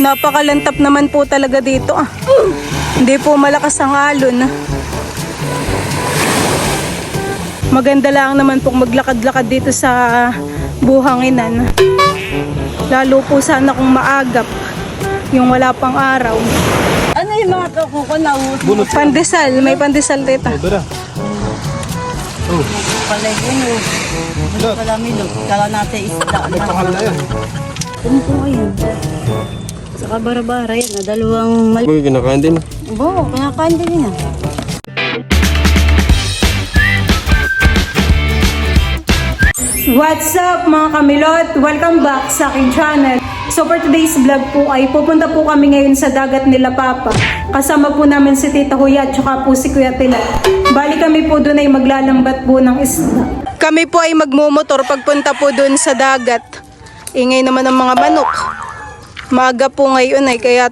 Napakalantap naman po talaga dito. Hindi po malakas ang alon. Maganda lang naman pong maglakad-lakad dito sa buhanginan. Lalo po sana kung maagap, yung wala pang araw. Ano yung mga kuko na Pandesal, may pandesal dito. palay yun o. Ano pala milog? Kala natin isda. May pangalan na yan. Ano po yun? Sa kabarabara yan. Dalawang mali. Uy, kinakain din. Oo, kinakain din yan. What's up mga kamilot? Welcome back sa aking channel. So for today's vlog po ay pupunta po kami ngayon sa dagat nila Papa. Kasama po namin si Tita Huya at saka po si Kuya Tilat. Bali kami po doon ay maglalambat po ng isda. Kami po ay magmumotor pagpunta po doon sa dagat. Ingay naman ng mga manok. Maaga po ngayon ay kaya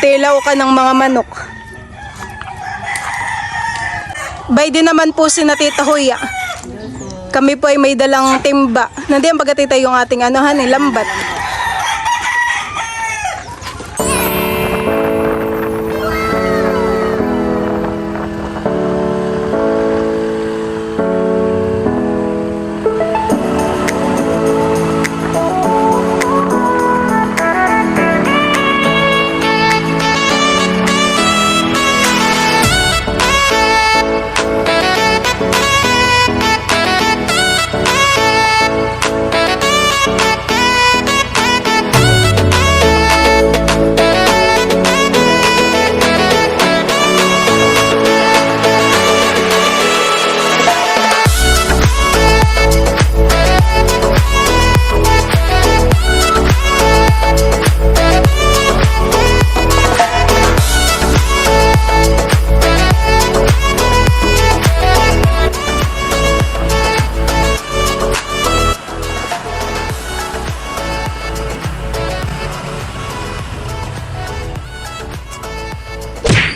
tilaw ka ng mga manok. Bay din naman po si na Tita Huya. Kami po ay may dalang timba. Nandiyan pagkatita yung ating lambat.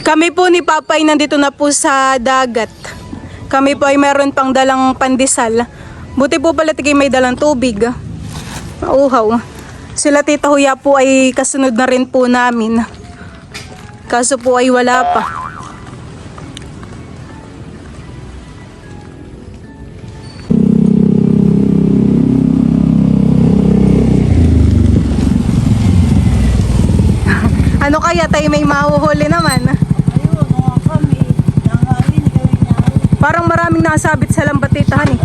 Kami po ni Papa ay nandito na po sa dagat. Kami po ay meron pang dalang pandesal. Buti po pala tigay may dalang tubig. Mauhaw. Sila Tita Huya po ay kasunod na rin po namin. Kaso po ay wala pa. Ano kaya tayo may mahuhuli naman? Ayun, mga kami. Nangain, gawin niya. Parang maraming nakasabit sa lambat dito, honey.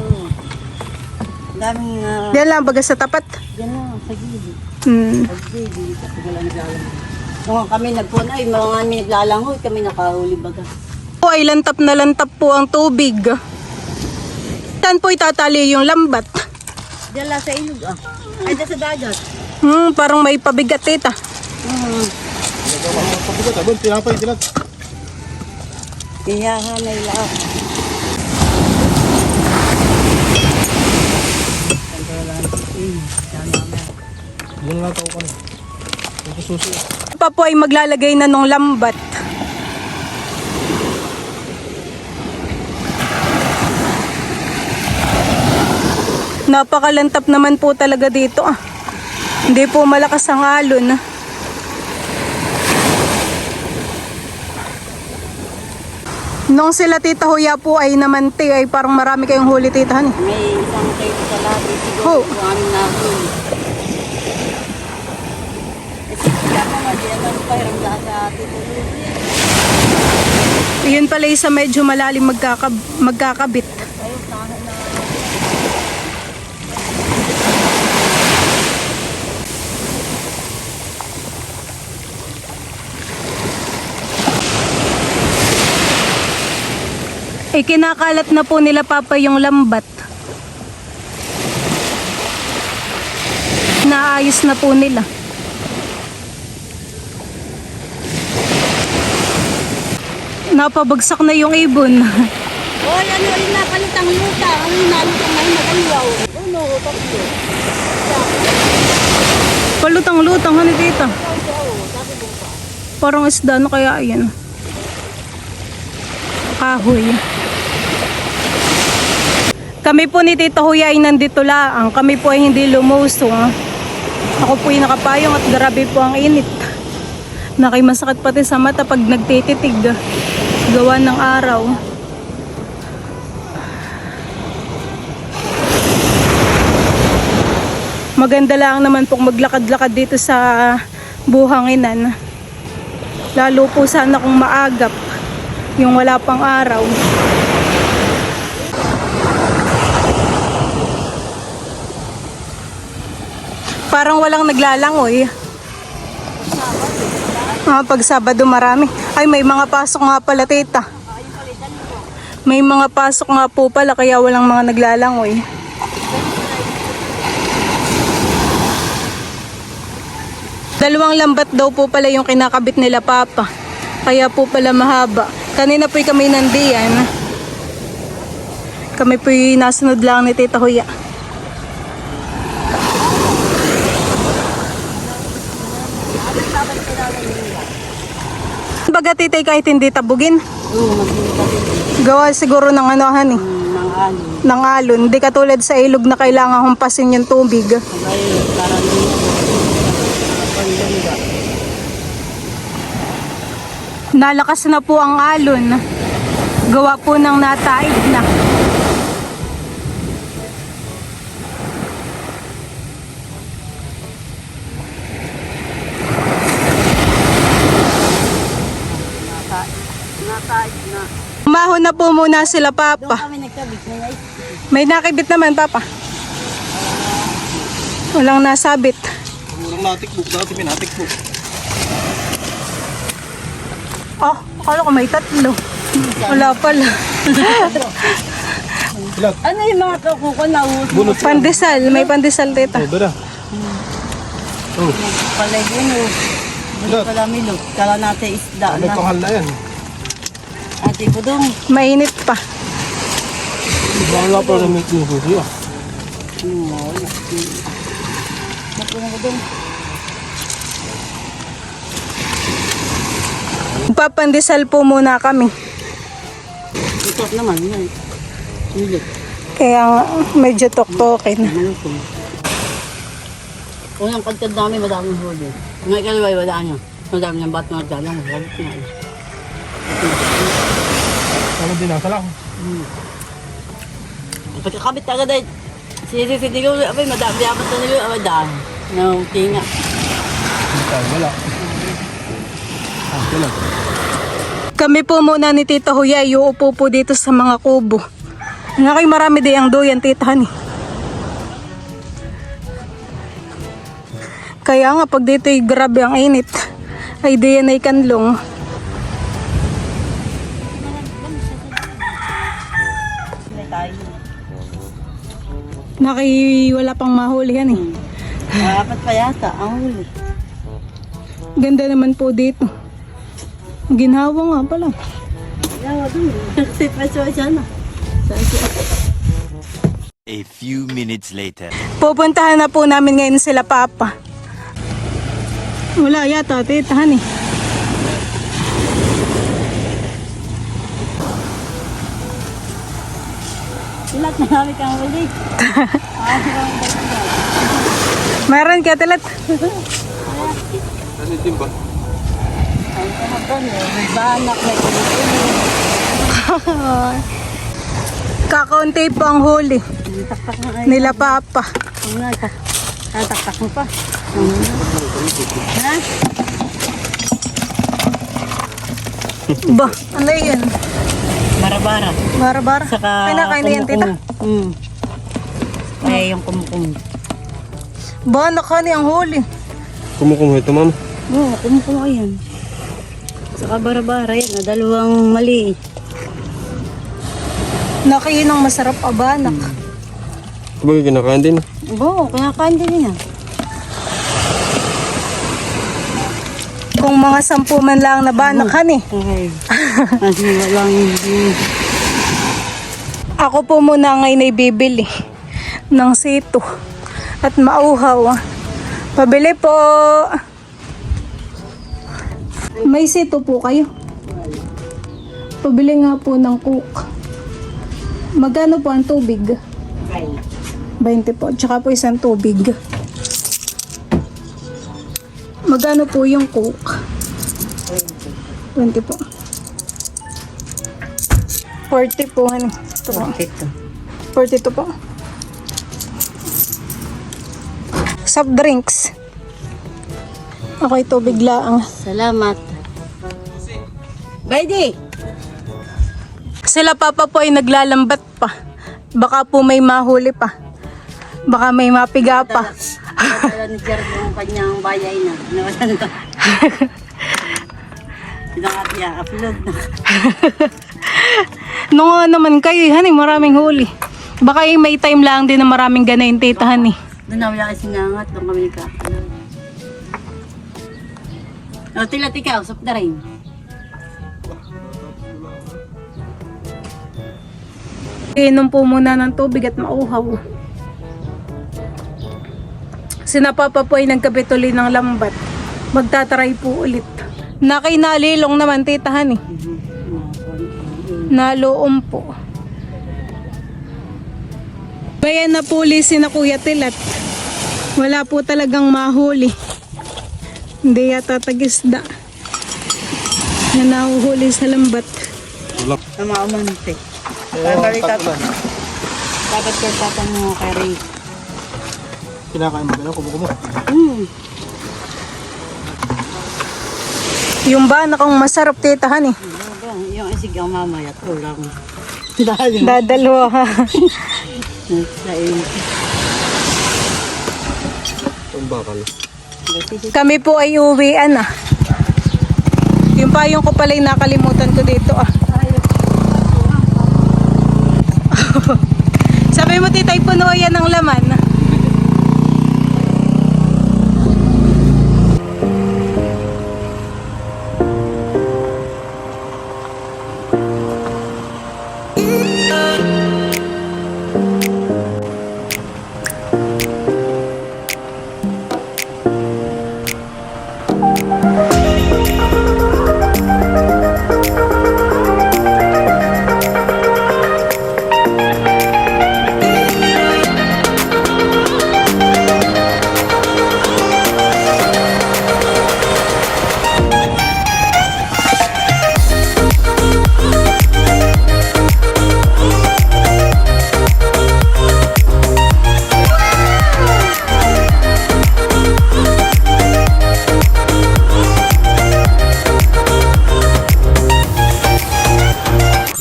Daming, Diyan lang baga sa tapat. yan na, sa gilid. Hmm. Sa gilid, kasi wala naglalangoy. Mga kami nagpuan, ay mga kami naglalangoy, kami nakahuli baga. Po ay lantap na lantap po ang tubig. Saan po itatali yung lambat? Diyan lang sa ilog Ay, diyan sa dagat. Parang may pabigat tita. Pabigat, abon, tinapay, tilat. Iyahan na ilaw. Yan lang tao ka na. Ito susi. Pa po ay maglalagay na ng lambat. Napakalantap naman po talaga dito. Hindi po malakas ang alon. Nung sila Tita Huya po ay namanti ay parang marami kayong huli tita. May isang kayo sa labi siguro kung amin na huli. Kasi siya pa nga, di naman pahirang lahat sa atin. Yun pala isa medyo malalim magkakabit. Ayun, sana na. Kinakalat na po nila Papa yung lambat. Naayos na po nila. Napabagsak na yung ibon. Hoy, ano rin napalitang luta? Ano yung nalutang na hinagaliwaw? Ano, tatlo. Palutang-lutang, ano dito? Parang isda, ano kaya yan? Kahoy. Kami po ni Tita Huya ay nandito lang. Kami po ay hindi lumusong. Ako po'y nakapayong at grabe po ang init. Nakimasakit pati sa mata pag nagtititig. Gawa ng araw. Maganda lang naman pong maglakad-lakad dito sa buhanginan. Lalo po sana kung maagap, yung wala pang araw. Parang walang naglalangoy. Pag Sabado marami. Ay, may mga pasok nga pala, tita. May mga pasok nga po pala, kaya walang mga naglalangoy. Dalawang lambat daw po pala yung kinakabit nila papa. Kaya po pala mahaba. Kanina po'y kami nandiyan. Kami po'y nasunod lang ni Tita Huya. Baga titay kahit hindi tabugin. Gawa siguro ng anohan eh. Ng alon. Hindi katulad sa ilog na kailangan humpasin yung tubig. Nalakas na po ang alon. Gawa po ng nataig na. Umahon na po muna sila, Papa. Kami nagkabit na guys. May nakibit naman, Papa. Walang nasabit. Walang natikbuk. Dati may natikbuk. Oh, akala ko may tatlo. Wala pala. Ano yung mga kakuko na uso? Bunot. Pandesal, may pandesal dito. Oh, dara. Oh, Palay buno. Buno pala milog. Kala natin isda may na. panghal na yan. Ate Budong. Mainit pa. Wala pa rin may kinususi ah. Napunang Budong. Papandesal po muna kami. Ito naman. Yan. Milog. Kaya nga, medyo toktokin. Malutong. Unang pagkad namin, madaming huli. Kung may kalaway, wala nyo. Madami ng ba't mga dalang. Walit nga. Ano din nasa lang? Pagkakabit agad ay sinisisiti ko, abay, madami dapat na nyo, abay, daan. Tinga. Wala. Wala. Kami po muna ni Tita Huya, iuupo po dito sa mga kubo. Nakay marami di ang doyan, Tita Hani. Kaya nga, pag dito'y grabe ang init, ay diyan ay kanlong. Wala pang mahuli yan eh. Dapat pa yata, ang huli. Ganda naman po dito. Ginhawa nga pala. Yawa dun. Sitwasyon siya na. A few minutes later. Pupuntahan na po namin ngayon sila Papa. Wala yata, Tita Hani. Ilat na namin kang huli. Meron ka, Tilat. Ano din ba? Ang kanaban eh. May banak, may kulit. Kakaunti po ang huli Taktak na ay. nila Papa. Ang nga, tataktak mo pa. Ha? Ba, ano yun? Bara-bara. Bara-bara. Saka Kinakain na yan, Tita. Ay, yung kumukum. Ba, nakani ang huli. Kumukuha ito, ma'am. Oo, kumukum yan. Saka bara-bara yan. Dalawang mali. Nakiinang masarap abanak. Sabagay kinakain din. Oo, kinakain din yan. Kung mga 10 man lang na banak, Hani. Okay. Kasi walang Ako po muna ngayon ay bibili ng sito at mauhaw. Pabili po. May sito po kayo. Pabili nga po ng cook. Magkano po ang tubig? 20 po. Tsaka po isang tubig. Magkano po yung Coke? 20 po. 40 po. Ano? Ito po. 42 po. Soft drinks. Ako'y tubig laang. Salamat. Baidi! Sila papa po ay naglalambat pa. Baka po may mahuli pa. Baka may mapiga pa. Dala ni Jer yung kanyang bayay na. Nawalan ka. Hindi nga i-upload na. Nung naman kayo, honey, maraming huli. Baka yung may time lang din na maraming ganayin, tita, honey. Doon na wala kasi ngangat. Doon kami nagkakalan. O, tilat ikaw. Sop na rin. Inom po muna ng tubig at mauhaw. Sina papa po ay nagkapituli ng lambat. Magtataray po ulit. Nakinalilong naman, tita, honey. Naloom po. Bayan na puli si na Kuya Tilat. Wala po talagang mahuli. Hindi yata tagisda na nahuhuli sa lambat. Tama umante. Dapat ko tatan mo kari. Kinakain mo gano'n, kumukumo. Yung banak ang masarap, tita, honey. Yung isigaw mamaya. Tulang. Dadalwa ha. Sa iyo. Ang bakal. Kami po ay uwian na. Yung payong ko pala yung nakalimutan ko dito ah. Sabi mo tita, puno yan ng laman.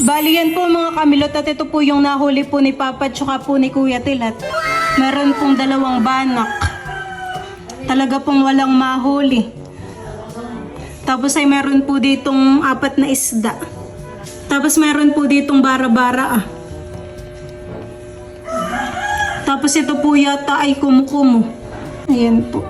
Bali yan po mga kamilot at ito po yung nahuli po ni Papa at saka po ni Kuya Tilat. Meron pong 2 banak. Talaga pong walang mahuli. Tapos ay meron po ditong 4 na isda. Tapos meron po ditong bara-bara ah. Tapos ito po yata ay kumukumo. Ayan po.